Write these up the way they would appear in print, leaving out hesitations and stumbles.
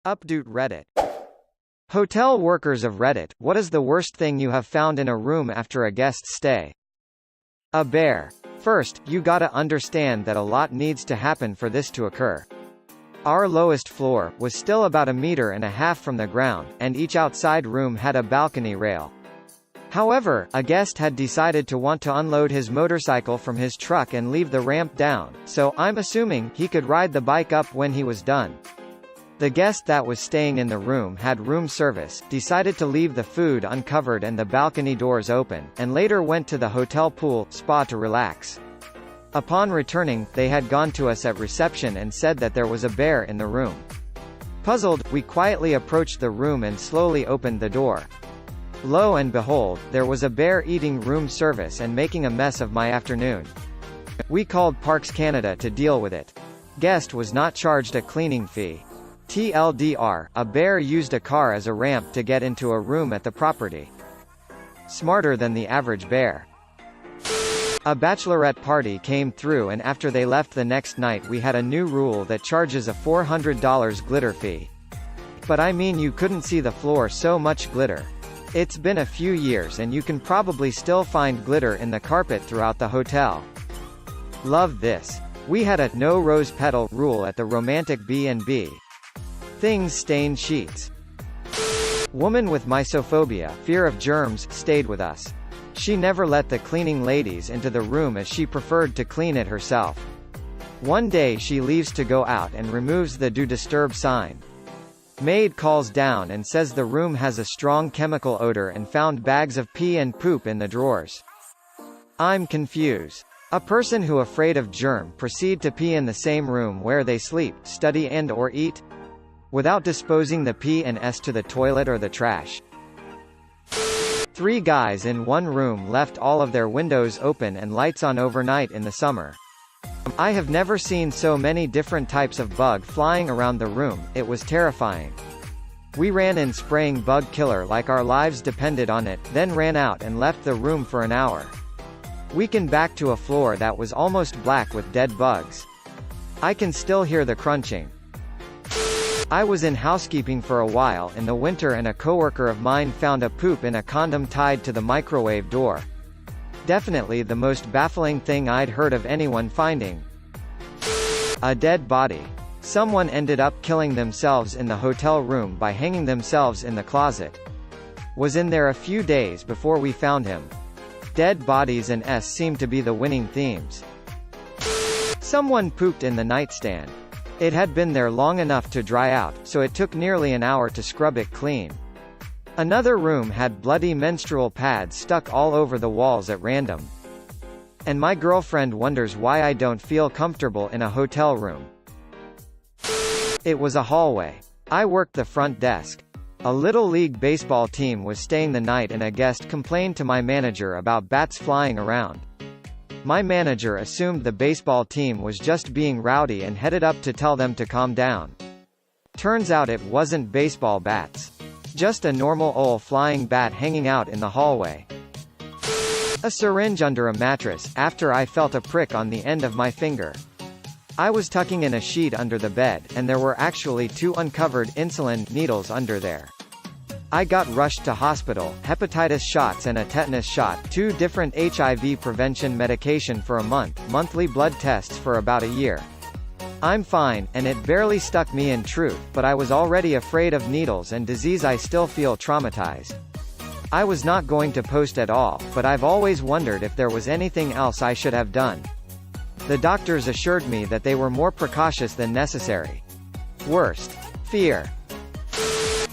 Update Reddit. Hotel workers of Reddit, what is the worst thing you have found in a room after a guest's stay? A bear. First, you gotta understand that a lot needs to happen for this to occur. Our lowest floor was still about 1.5 meters from the ground, and each outside room had a balcony rail. However, a guest had decided to want to unload his motorcycle from his truck and leave the ramp down, so I'm assuming he could ride the bike up when he was done. The guest that was staying in the room had room service, decided to leave the food uncovered and the balcony doors open, and later went to the hotel pool spa to relax. Upon returning, they had gone to us at reception and said that there was a bear in the room. Puzzled, we quietly approached the room and slowly opened the door. Lo and behold, there was a bear eating room service and making a mess of my afternoon. We called Parks Canada to deal with it. Guest was not charged a cleaning fee. TLDR, a bear used a car as a ramp to get into a room at the property. Smarter than the average bear. A bachelorette party came through, and after they left the next night we had a new rule that charges a $400 glitter fee. But I mean, you couldn't see the floor, so much glitter. It's been a few years and you can probably still find glitter in the carpet throughout the hotel. Love this. We had a no rose petal rule at the romantic B&B. Things stain sheets. Woman with mysophobia, fear of germs, stayed with us. She never let the cleaning ladies into the room as she preferred to clean it herself. One day she leaves to go out and removes the "Do Disturb" sign. Maid calls down and says the room has a strong chemical odor and found bags of pee and poop in the drawers. I'm confused. A person who afraid of germ proceed to pee in the same room where they sleep, study and/or eat? Without disposing the pee and S to the toilet or the trash. 3 guys in one room left all of their windows open and lights on overnight in the summer. I have never seen so many different types of bug flying around the room, it was terrifying. We ran in spraying bug killer like our lives depended on it, then ran out and left the room for an hour. We came back to a floor that was almost black with dead bugs. I can still hear the crunching. I was in housekeeping for a while in the winter and a coworker of mine found a poop in a condom tied to the microwave door. Definitely the most baffling thing I'd heard of anyone finding. A dead body. Someone ended up killing themselves in the hotel room by hanging themselves in the closet. Was in there a few days before we found him. Dead bodies and S seem to be the winning themes. Someone pooped in the nightstand. It had been there long enough to dry out, so it took nearly an hour to scrub it clean. Another room had bloody menstrual pads stuck all over the walls at random. And my girlfriend wonders why I don't feel comfortable in a hotel room. It was a hallway. I worked the front desk. A Little League baseball team was staying the night and a guest complained to my manager about bats flying around. My manager assumed the baseball team was just being rowdy and headed up to tell them to calm down. Turns out it wasn't baseball bats. Just a normal old flying bat hanging out in the hallway. A syringe under a mattress, after I felt a prick on the end of my finger. I was tucking in a sheet under the bed, and there were actually 2 uncovered insulin needles under there. I got rushed to hospital, hepatitis shots and a tetanus shot, 2 different HIV prevention medication for a month, monthly blood tests for about a year. I'm fine, and it barely stuck me in truth, but I was already afraid of needles and disease. I still feel traumatized. I was not going to post at all, but I've always wondered if there was anything else I should have done. The doctors assured me that they were more precautious than necessary. Worst. Fear.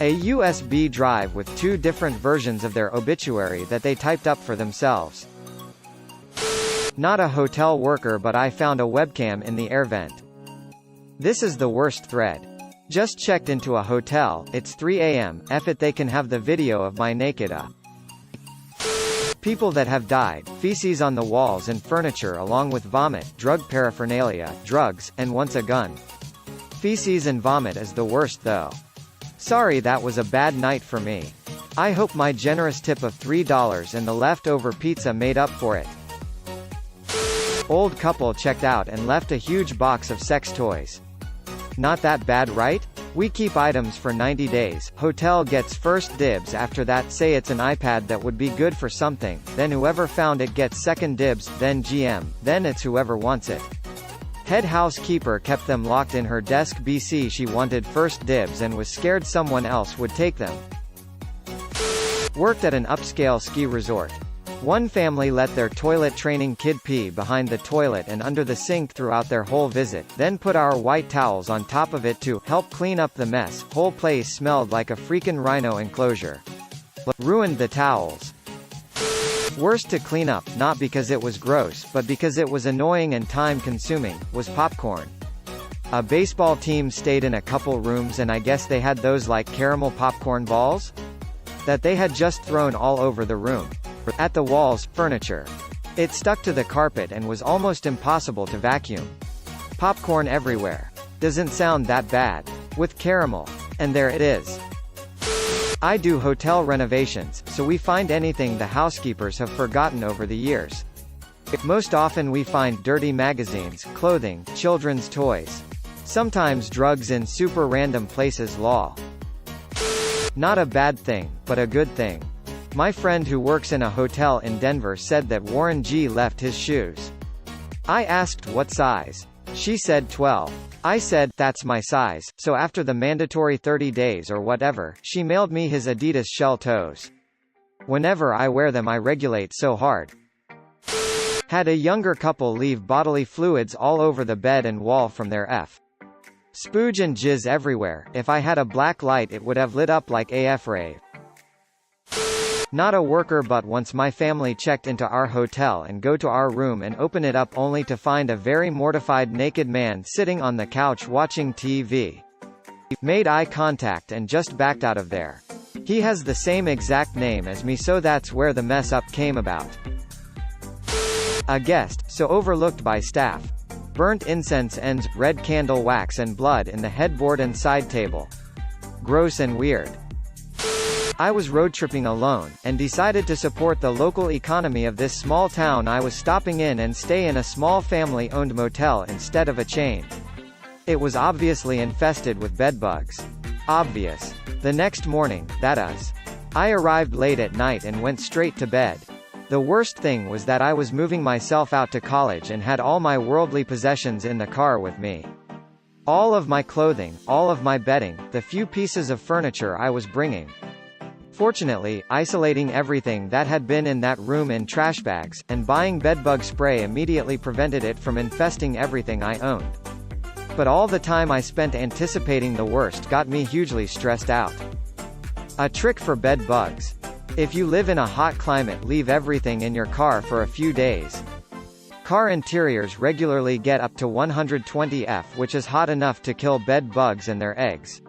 A USB drive with 2 different versions of their obituary that they typed up for themselves. Not a hotel worker, but I found a webcam in the air vent. This is the worst thread. Just checked into a hotel, it's 3 a.m, F it, they can have the video of my naked People that have died, feces on the walls and furniture along with vomit, drug paraphernalia, drugs, and once a gun. Feces and vomit is the worst though. Sorry, that was a bad night for me. I hope my generous tip of $3 and the leftover pizza made up for it. Old couple checked out and left a huge box of sex toys. Not that bad, right? We keep items for 90 days, hotel gets first dibs after that, say it's an iPad that would be good for something, then whoever found it gets second dibs, then GM, then it's whoever wants it. Head housekeeper kept them locked in her desk BC she wanted first dibs and was scared someone else would take them. Worked at an upscale ski resort. One family let their toilet training kid pee behind the toilet and under the sink throughout their whole visit, then put our white towels on top of it to help clean up the mess. Whole place smelled like a freaking rhino enclosure. Ruined the towels. Worst to clean up, not because it was gross, but because it was annoying and time-consuming, was popcorn. A baseball team stayed in a couple rooms and I guess they had those like caramel popcorn balls that they had just thrown all over the room. At the walls, furniture. It stuck to the carpet and was almost impossible to vacuum. Popcorn everywhere. Doesn't sound that bad. With caramel. And there it is. I do hotel renovations, so we find anything the housekeepers have forgotten over the years. Most often we find dirty magazines, clothing, children's toys. Sometimes drugs in super random places. Law. Not a bad thing, but a good thing. My friend who works in a hotel in Denver said that Warren G left his shoes. I asked what size. She said 12. I said, that's my size, so after the mandatory 30 days or whatever, she mailed me his Adidas shell toes. Whenever I wear them I regulate so hard. Had a younger couple leave bodily fluids all over the bed and wall from their spooge and jizz everywhere. If I had a black light it would have lit up like AF rave. Not a worker, but once my family checked into our hotel and go to our room and open it up only to find a very mortified naked man sitting on the couch watching TV. Made eye contact and just backed out of there. He has the same exact name as me, so that's where the mess up came about. A guest, so overlooked by staff. Burnt incense ends, red candle wax and blood in the headboard and side table. Gross and weird. I was road tripping alone, and decided to support the local economy of this small town I was stopping in and stay in a small family-owned motel instead of a chain. It was obviously infested with bedbugs. Obvious. The next morning, that is. I arrived late at night and went straight to bed. The worst thing was that I was moving myself out to college and had all my worldly possessions in the car with me. All of my clothing, all of my bedding, the few pieces of furniture I was bringing. Fortunately, isolating everything that had been in that room in trash bags, and buying bedbug spray immediately prevented it from infesting everything I owned. But all the time I spent anticipating the worst got me hugely stressed out. A trick for bed bugs. If you live in a hot climate, leave everything in your car for a few days. Car interiors regularly get up to 120 F, which is hot enough to kill bed bugs and their eggs.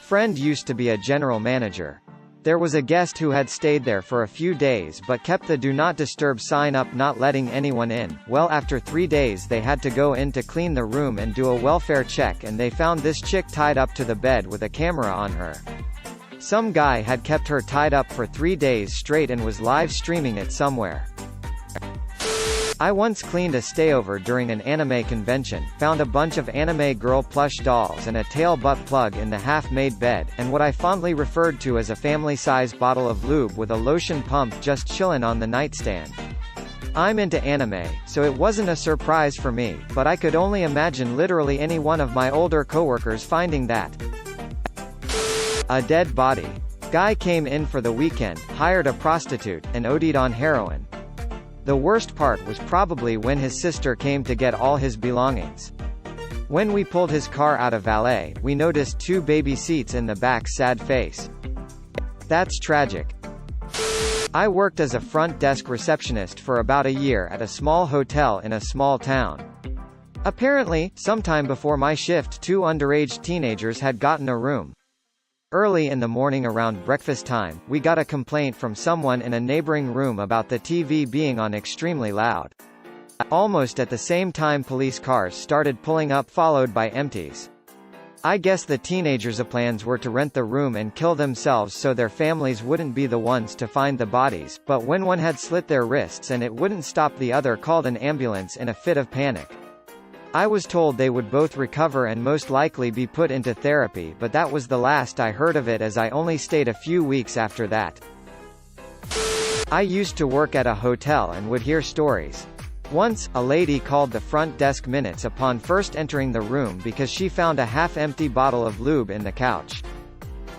Friend used to be a general manager. There was a guest who had stayed there for a few days but kept the do not disturb sign up, not letting anyone in. Well, after 3 days they had to go in to clean the room and do a welfare check, and they found this chick tied up to the bed with a camera on her. Some guy had kept her tied up for 3 days straight and was live streaming it somewhere. I once cleaned a stayover during an anime convention, found a bunch of anime girl plush dolls and a tail butt plug in the half-made bed, and what I fondly referred to as a family-size bottle of lube with a lotion pump just chillin' on the nightstand. I'm into anime, so it wasn't a surprise for me, but I could only imagine literally any one of my older coworkers finding that. A dead body. Guy came in for the weekend, hired a prostitute, and OD'd on heroin. The worst part was probably when his sister came to get all his belongings. When we pulled his car out of valet, we noticed 2 baby seats in the back. Sad face. That's tragic. I worked as a front desk receptionist for about a year at a small hotel in a small town. Apparently, sometime before my shift, 2 underage teenagers had gotten a room. Early in the morning around breakfast time, we got a complaint from someone in a neighboring room about the TV being on extremely loud. Almost at the same time police cars started pulling up, followed by empties. I guess the teenagers' plans were to rent the room and kill themselves so their families wouldn't be the ones to find the bodies, but when one had slit their wrists and it wouldn't stop, the other called an ambulance in a fit of panic. I was told they would both recover and most likely be put into therapy, but that was the last I heard of it as I only stayed a few weeks after that. I used to work at a hotel and would hear stories. Once, a lady called the front desk minutes upon first entering the room because she found a half-empty bottle of lube in the couch.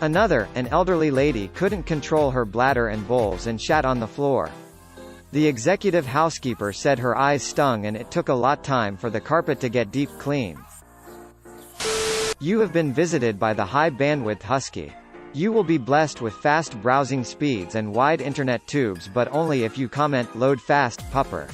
Another, an elderly lady, couldn't control her bladder and bowls and shat on the floor. The executive housekeeper said her eyes stung and it took a lot time for the carpet to get deep clean. You have been visited by the high-bandwidth husky. You will be blessed with fast browsing speeds and wide internet tubes, but only if you comment "load fast, pupper."